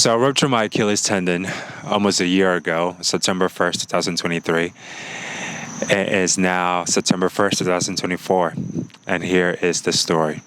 So I ruptured my Achilles tendon almost a year ago, September 1st, 2023. It is now September 1st, 2024. And here is the story.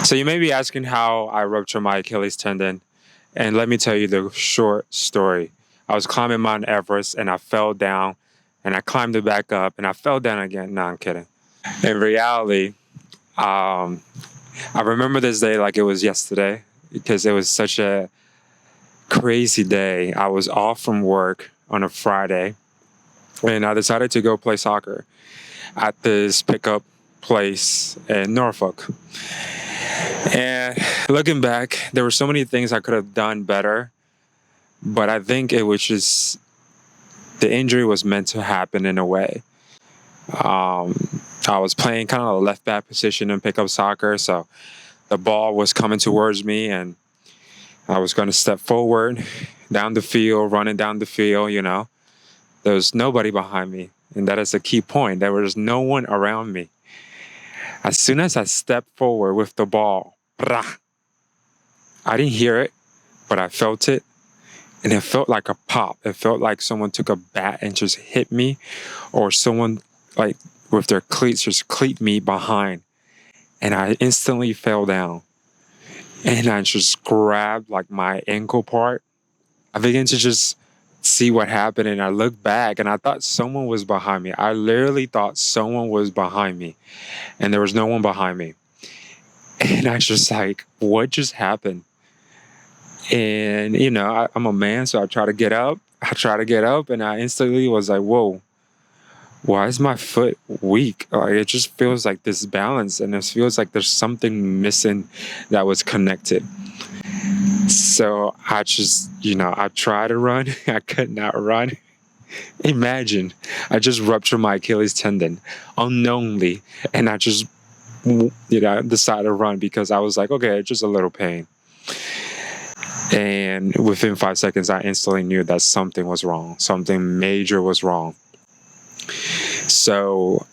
So you may be asking how I ruptured my Achilles tendon. And let me tell you the short story. I was climbing Mount Everest and I fell down and I climbed it back up and I fell down again. No, I'm kidding. In reality, I remember this day like it was yesterday because it was such a crazy day. I was off from work on a Friday and I decided to go play soccer at this pickup place in Norfolk. And looking back, there were so many things I could have done better, but I think it was just the injury was meant to happen in a way. I was playing kind of a left back position in pickup soccer, so the ball was coming towards me and I was going to step forward down the field, running down the field, There was nobody behind me, and that is a key point. There was no one around me. As soon as I stepped forward with the ball, I didn't hear it, but I felt it, and it felt like a pop. It felt like someone took a bat and just hit me, or someone like with their cleats just cleat me behind, and I instantly fell down. And I just grabbed like my ankle part. I began to just see what happened, and I looked back and I thought someone was behind me. I literally thought someone was behind me, and there was no one behind me. And I was just like, what just happened? And I'm a man, so I try to get up. And I instantly was like, whoa, why is my foot weak? Like, it just feels like this balance, and it feels like there's something missing that was connected. So I just, I tried to run. I could not run. Imagine, I just ruptured my Achilles tendon unknowingly, and I just, decided to run because I was like, okay, it's just a little pain. And within 5 seconds, I instantly knew that something was wrong. Something major was wrong. So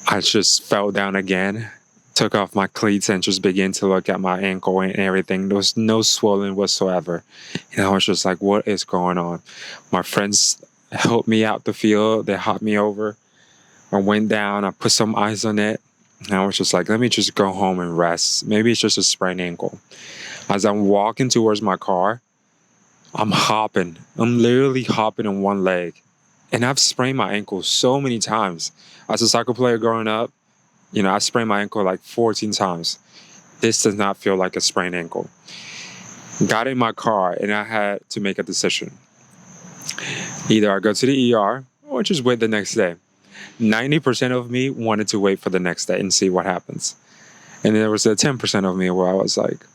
I just fell down again, took off my cleats, and just began to look at my ankle and everything. There was no swelling whatsoever. And I was just like, what is going on? My friends helped me out the field. They hopped me over. I went down. I put some ice on it. And I was just like, let me just go home and rest. Maybe it's just a sprained ankle. As I'm walking towards my car, I'm hopping. I'm literally hopping on one leg. And I've sprained my ankle so many times. As a soccer player growing up, I sprained my ankle like 14 times. This does not feel like a sprained ankle. Got in my car and I had to make a decision. Either I go to the ER or just wait the next day. 90% of me wanted to wait for the next day and see what happens. And there was a 10% of me where I was like,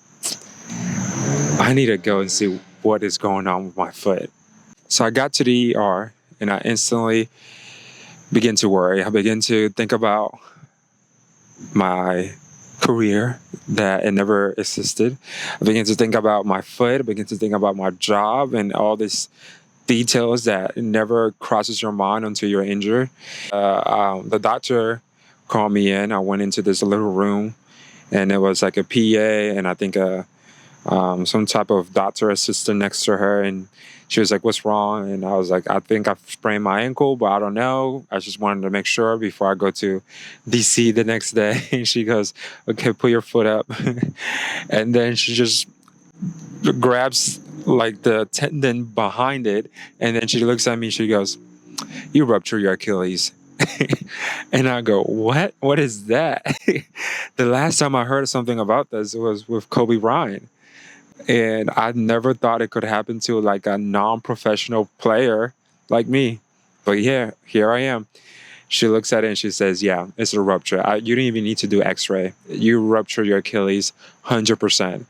I need to go and see what is going on with my foot. So I got to the ER and I instantly began to worry. I began to think about my career that it never existed. I began to think about my foot. I began to think about my job and all these details that never crosses your mind until you're injured. The doctor called me in. I went into this little room, and it was like a PA and I think some type of doctor assistant next to her, and she was like, what's wrong? And I was like, I think I've sprained my ankle, but I don't know. I just wanted to make sure before I go to DC the next day. And she goes, okay, put your foot up. And then she just grabs like the tendon behind it. And then she looks at me, she goes, you ruptured your Achilles. And I go, what? What is that? The last time I heard something about this was with Kobe Bryant. And I never thought it could happen to like a non-professional player like me. But yeah, here I am. She looks at it and she says, yeah, it's a rupture. You don't even need to do x-ray. You rupture your Achilles 100%.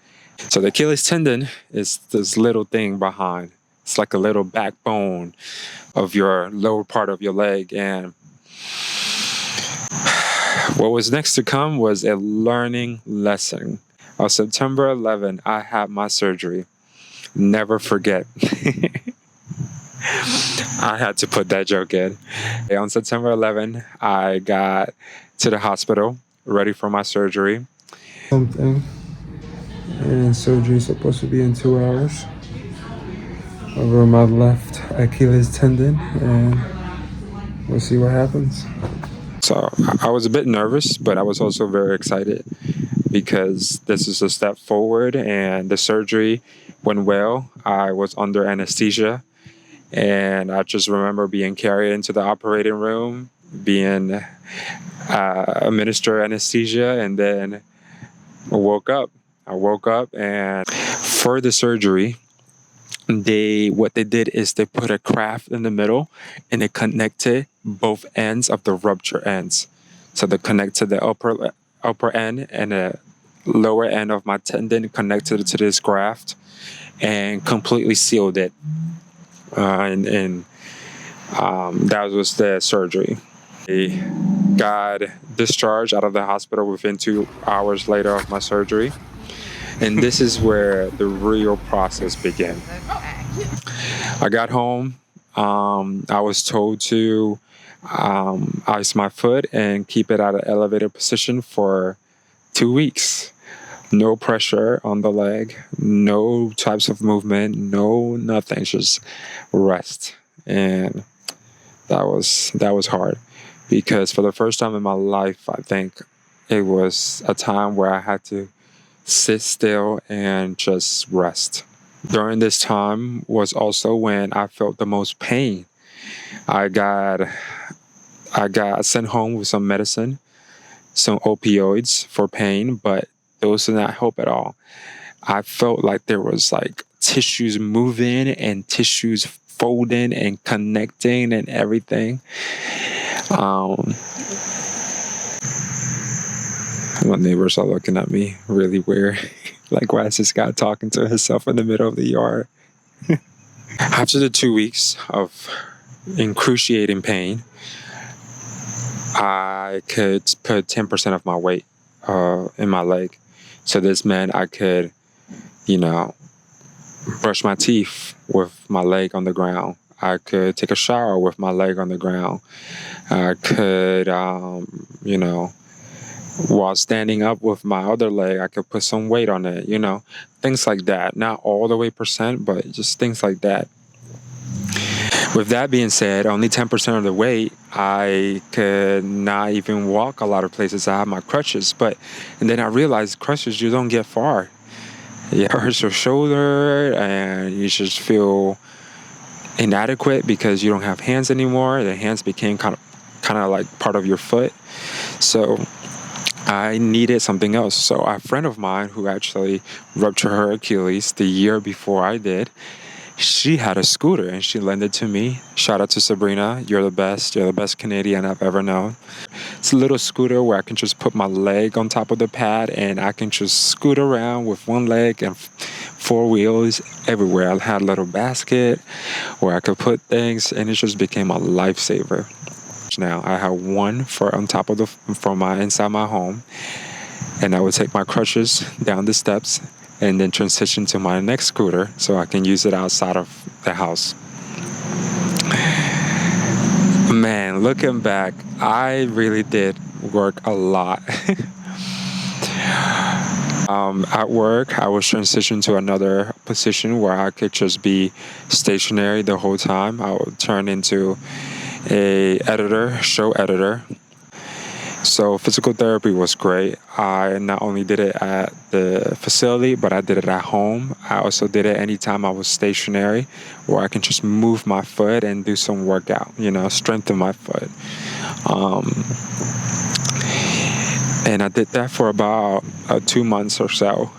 So the Achilles tendon is this little thing behind. It's like a little backbone of your lower part of your leg. And what was next to come was a learning lesson. On September 11, I had my surgery. Never forget. I had to put that joke in. On September 11, I got to the hospital, ready for my surgery. Something. and surgery is supposed to be in 2 hours over my left Achilles tendon, and we'll see what happens. So I was a bit nervous, but I was also very excited because this is a step forward, and the surgery went well. I was under anesthesia, and I just remember being carried into the operating room, being administered anesthesia, and then I woke up. And for the surgery, what they did is they put a graft in the middle, and they connected both ends of the rupture ends. So they connected the upper end and the lower end of my tendon, connected it to this graft, and completely sealed it. And that was the surgery. I got discharged out of the hospital within 2 hours later of my surgery. And this is where the real process began. I got home. I was told to ice my foot and keep it at an elevated position for 2 weeks. No pressure on the leg, no types of movement, no nothing, just rest. And that was hard, because for the first time in my life, I think it was a time where I had to sit still and just rest. During this time was also when I felt the most pain. I got sent home with some medicine, some opioids for pain, but those did not help at all. I felt like there was like tissues moving and tissues folding and connecting and everything. My neighbors are looking at me really weird. Like, why is this guy talking to himself in the middle of the yard? After the 2 weeks of excruciating pain, I could put 10% of my weight in my leg. So this meant I could, brush my teeth with my leg on the ground. I could take a shower with my leg on the ground. I could, while standing up with my other leg, I could put some weight on it, things like that. Not all the way percent, but just things like that. With that being said, only 10% of the weight, I could not even walk a lot of places. I have my crutches, and then I realized crutches, you don't get far. It hurts your shoulder, and you just feel inadequate because you don't have hands anymore. The hands became kind of like part of your foot. So I needed something else. So a friend of mine who actually ruptured her Achilles the year before I did, she had a scooter and she lent it to me. Shout out to Sabrina. You're the best. You're the best Canadian I've ever known. It's a little scooter where I can just put my leg on top of the pad and I can just scoot around with one leg and four wheels everywhere. I had a little basket where I could put things, and it just became a lifesaver. Now I have one for my inside my home, and I would take my crutches down the steps and then transition to my next scooter so I can use it outside of the house. Man, looking back, I really did work a lot. At work, I was transitioned to another position where I could just be stationary the whole time. I would turn into a show editor. So physical therapy was great. I not only did it at the facility, but I did it at home. I also did it anytime I was stationary, where I can just move my foot and do some workout, strengthen my foot. And I did that for about 2 months or so.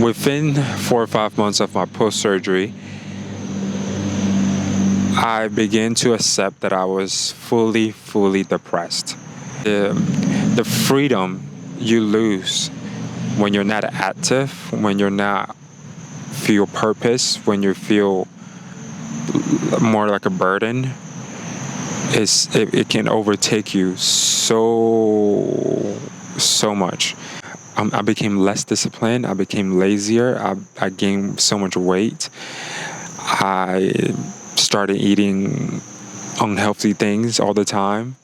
Within 4 or 5 months of my post-surgery, I began to accept that I was fully depressed. The freedom you lose when you're not active, when you're not feel purpose, when you feel more like a burden, it can overtake you so much. I became less disciplined. I became lazier. I gained so much weight. I started eating unhealthy things all the time.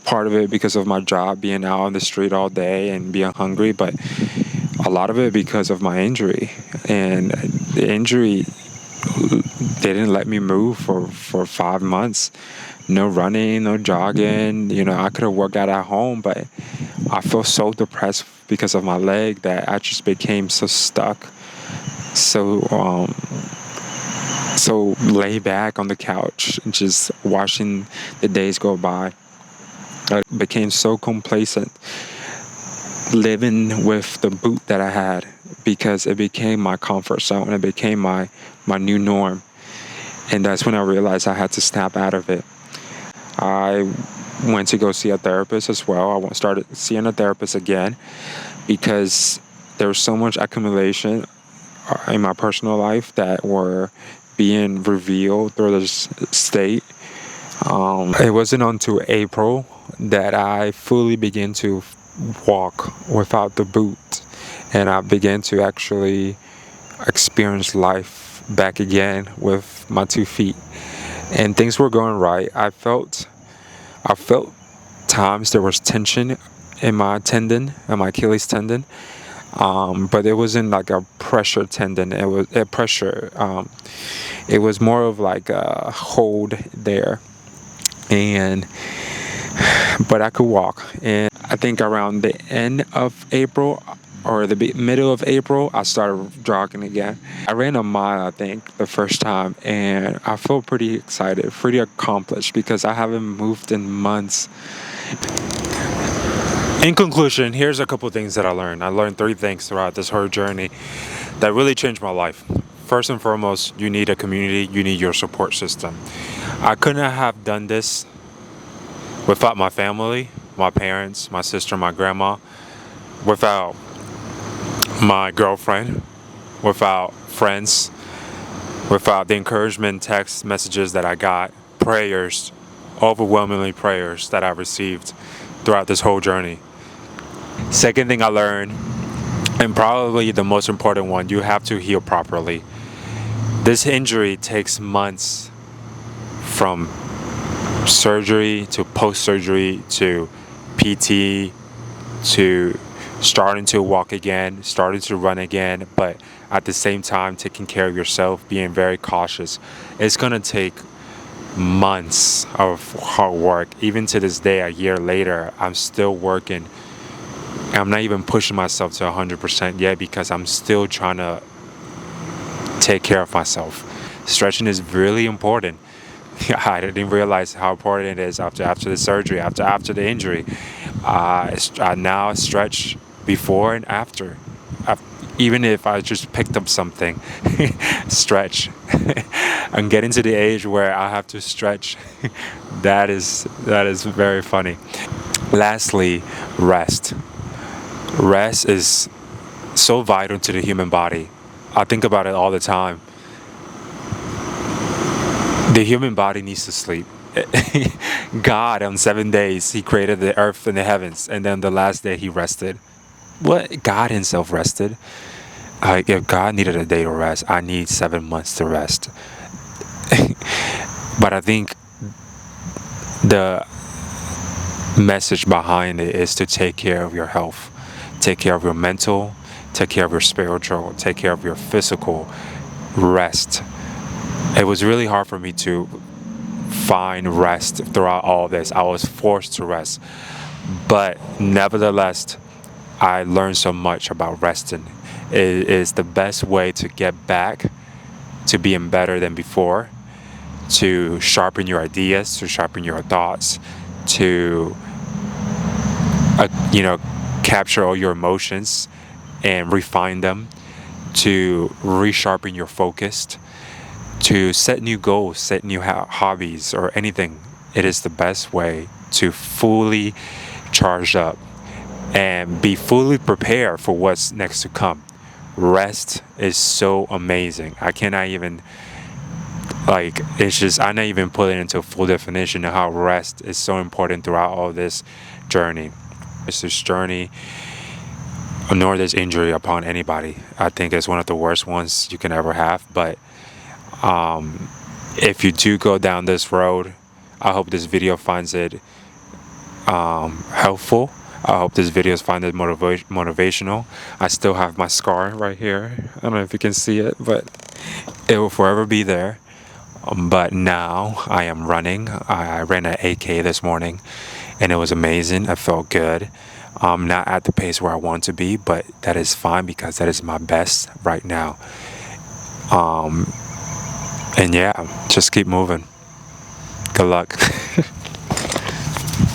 Part of it because of my job, being out on the street all day and being hungry, but A lot of it because of my injury, and the injury didn't let me move for 5 months. No running, no jogging. I could have worked out at home, but I felt so depressed because of my leg that I just became so stuck, so so lay back on the couch, just watching the days go by. I became so complacent living with the boot that I had because it became my comfort zone. It became my new norm. And that's when I realized I had to snap out of it. I went to go see a therapist as well. I started seeing a therapist again because there was so much accumulation in my personal life that were being revealed through this state. It wasn't until April that I fully began to walk without the boot, and I began to actually experience life back again with my 2 feet, and things were going right. I felt times there was tension in my tendon, in my Achilles tendon, but it wasn't like a pressure tendon. It was a pressure. It was more of like a hold there, and but I could walk. And I think around the end of April or the middle of April, I started jogging again. I ran a mile, I think, the first time, and I felt pretty excited, pretty accomplished because I haven't moved in months. In conclusion, here's a couple things that I learned. I learned 3 things throughout this whole journey that really changed my life. First and foremost, you need a community, you need your support system. I couldn't have done this without my family, my parents, my sister, my grandma, without my girlfriend, without friends, without the encouragement text messages that I got, prayers, overwhelmingly prayers that I received throughout this whole journey. Second thing I learned, and probably the most important one, you have to heal properly. This injury takes months from surgery to post-surgery to PT to starting to walk again, starting to run again, but at the same time taking care of yourself, being very cautious. It's gonna take months of hard work. Even to this day, a year later, I'm still working. I'm not even pushing myself to 100% yet because I'm still trying to take care of myself. Stretching is really important. I didn't realize how important it is after the surgery, after the injury. I now stretch before and after. Even if I just picked up something, stretch. I'm getting to the age where I have to stretch. That is very funny. Lastly, rest. Rest is so vital to the human body. I think about it all the time. The human body needs to sleep. God, on 7 days, He created the earth and the heavens, and then the last day He rested. What? God Himself rested. If God needed a day to rest, I need 7 months to rest. But I think the message behind it is to take care of your health, take care of your mental, take care of your spiritual, take care of your physical. Rest. It was really hard for me to find rest throughout all this. I was forced to rest. But nevertheless, I learned so much about resting. It is the best way to get back to being better than before, to sharpen your ideas, to sharpen your thoughts, to capture all your emotions and refine them, to resharpen your focus, to set new goals, set new hobbies or anything. It is the best way to fully charge up and be fully prepared for what's next to come. Rest is so amazing. I cannot even I'm not even putting it into full definition of how rest is so important throughout all this journey. It's this journey, nor this injury upon anybody. I think it's one of the worst ones you can ever have. But if you do go down this road, I hope this video finds it helpful. I hope this video is finding motivational. I still have my scar right here. I don't know if you can see it, but it will forever be there. But now I am running. I ran an 8K this morning, and it was amazing. I felt good. I'm not at the pace where I want to be, but that is fine because that is my best right now. And yeah, just keep moving. Good luck.